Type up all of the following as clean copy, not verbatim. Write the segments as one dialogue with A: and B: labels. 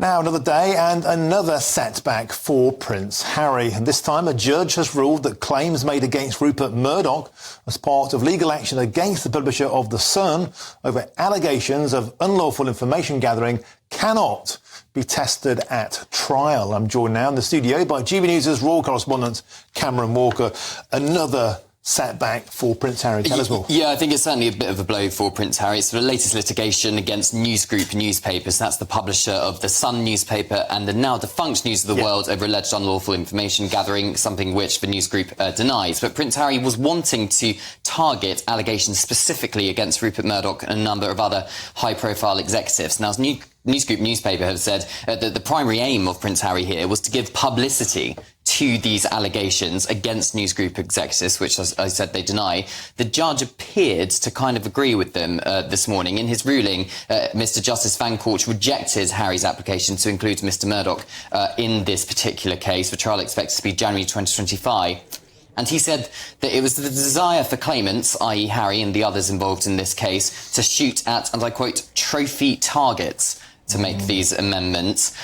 A: Now, another day and another setback for Prince Harry. And this time, a judge has ruled that claims made against Rupert Murdoch as part of legal action against the publisher of The Sun over allegations of unlawful information gathering cannot be tested at trial. I'm joined now in the studio by GB News' Royal Correspondent Cameron Walker. Another setback for Prince Harry. Tell us more.
B: Yeah, I think it's certainly a bit of a blow for Prince Harry. It's the latest litigation against News Group newspapers. That's the publisher of The Sun newspaper and the now defunct News of the World over alleged unlawful information gathering, something which the News Group denies. But Prince Harry was wanting to target allegations specifically against Rupert Murdoch and a number of other high-profile executives. Now, News Group newspaper have said that the primary aim of Prince Harry here was to give publicity to these allegations against News Group executives, which, as I said, they deny. The judge appeared to kind of agree with them this morning. In his ruling, Mr Justice Fancourt rejected Harry's application to include Mr Murdoch in this particular case. The trial expected to be January 2025. And he said that it was the desire for claimants, i.e. Harry and the others involved in this case, to shoot at, and I quote, trophy targets to make these amendments.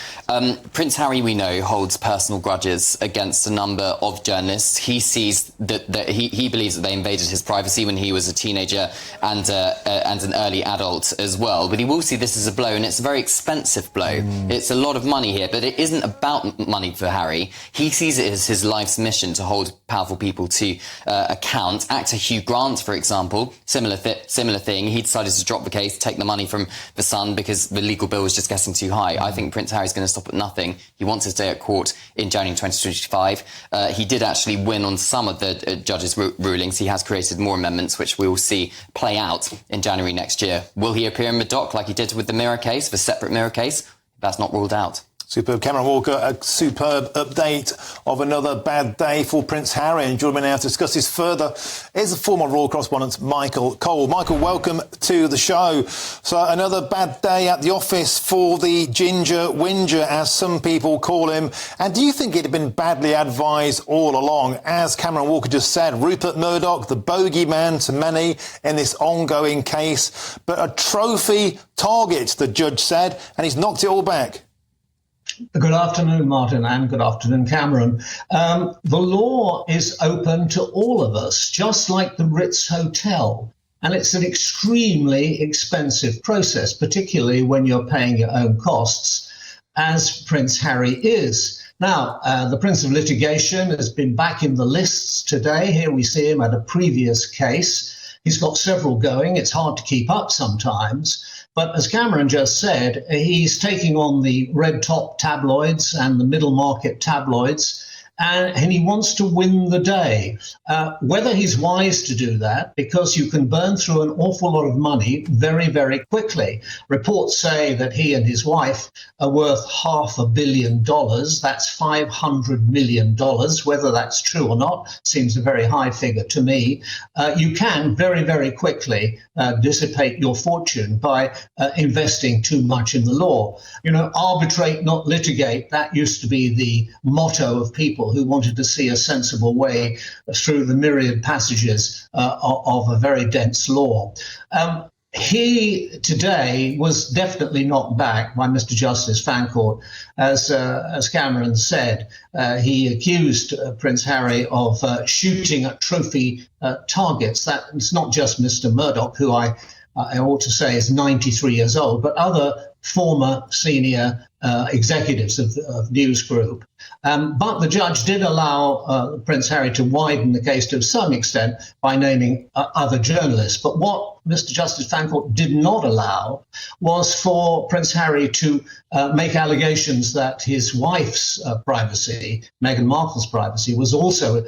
B: Prince Harry, we know, holds personal grudges against a number of journalists. He sees that he believes that they invaded his privacy when he was a teenager and an early adult as well. But he will see this as a blow, and it's a very expensive blow. It's a lot of money here, but it isn't about money for Harry. He sees it as his life's mission to hold powerful people to account. Actor Hugh Grant, for example, similar thing. He decided to drop the case, take the money from The Sun because the legal bill was just getting too high. I think Prince Harry's going to stop at nothing. He wants to stay at court in January 2025. He did actually win on some of the judges' rulings. He has created more amendments, which we will see play out in January next year. Will he appear in the dock like he did with the Mirror case, the separate Mirror case? That's not ruled out.
A: Superb. Cameron Walker, a superb update of another bad day for Prince Harry. And joining me now to discuss this further is the former Royal Correspondent Michael Cole. Michael, welcome to the show. So another bad day at the office for the Ginger Whinger, as some people call him. And do you think it had been badly advised all along? As Cameron Walker just said, Rupert Murdoch, the bogeyman to many in this ongoing case, but a trophy target, the judge said, and he's knocked it all back.
C: Good afternoon, Martin, and good afternoon, Cameron. The law is open to all of us, just like the Ritz Hotel. And it's an extremely expensive process, particularly when you're paying your own costs, as Prince Harry is. Now, the Prince of Litigation has been back in the lists today. Here we see him at a previous case. He's got several going. It's hard to keep up sometimes. But as Cameron just said, he's taking on the red top tabloids and the middle market tabloids, and he wants to win the day. Whether he's wise to do that, because you can burn through an awful lot of money very, very quickly. Reports say that he and his wife are worth $500 million. That's $500 million. Whether that's true or not seems a very high figure to me. You can very, very quickly dissipate your fortune by investing too much in the law. You know, arbitrate, not litigate. That used to be the motto of people who wanted to see a sensible way through the myriad passages of a very dense law. He today was definitely knocked back by Mr. Justice Fancourt. As Cameron said, he accused Prince Harry of shooting at trophy targets. It's not just Mr. Murdoch, who I ought to say is 93 years old, but other former senior executives of News Group. But the judge did allow Prince Harry to widen the case to some extent by naming other journalists. But what Mr. Justice Fancourt did not allow was for Prince Harry to make allegations that his wife's privacy, Meghan Markle's privacy, was also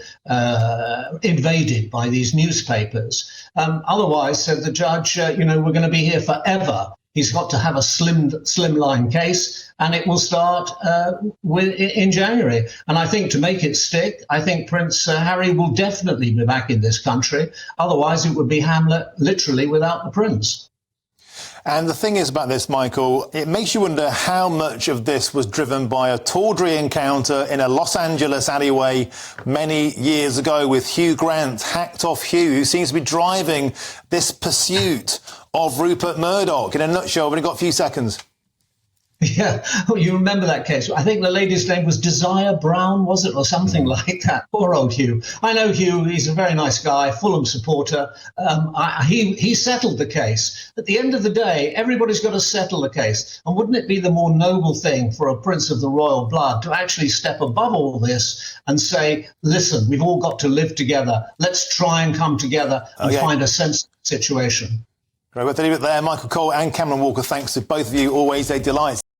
C: invaded by these newspapers. Otherwise, said the judge, we're going to be here forever. He's got to have a slimline case, and it will start in January. And I think to make it stick, I think Prince Harry will definitely be back in this country. Otherwise, it would be Hamlet literally without the prince.
A: And the thing is about this, Michael, it makes you wonder how much of this was driven by a tawdry encounter in a Los Angeles alleyway many years ago with Hugh Grant, hacked off Hugh, who seems to be driving this pursuit of Rupert Murdoch. In a nutshell, we've only got a few seconds.
C: Yeah, oh, you remember that case. I think the lady's name was Desire Brown, was it, or something like that? Poor old Hugh. I know Hugh, he's a very nice guy, Fulham supporter. He settled the case. At the end of the day, everybody's got to settle the case. And wouldn't it be the more noble thing for a prince of the royal blood to actually step above all this and say, listen, we've all got to live together. Let's try and come together and find a sensible situation.
A: Right, we'll have to leave it there. Michael Cole and Cameron Walker, thanks to both of you. Always a delight.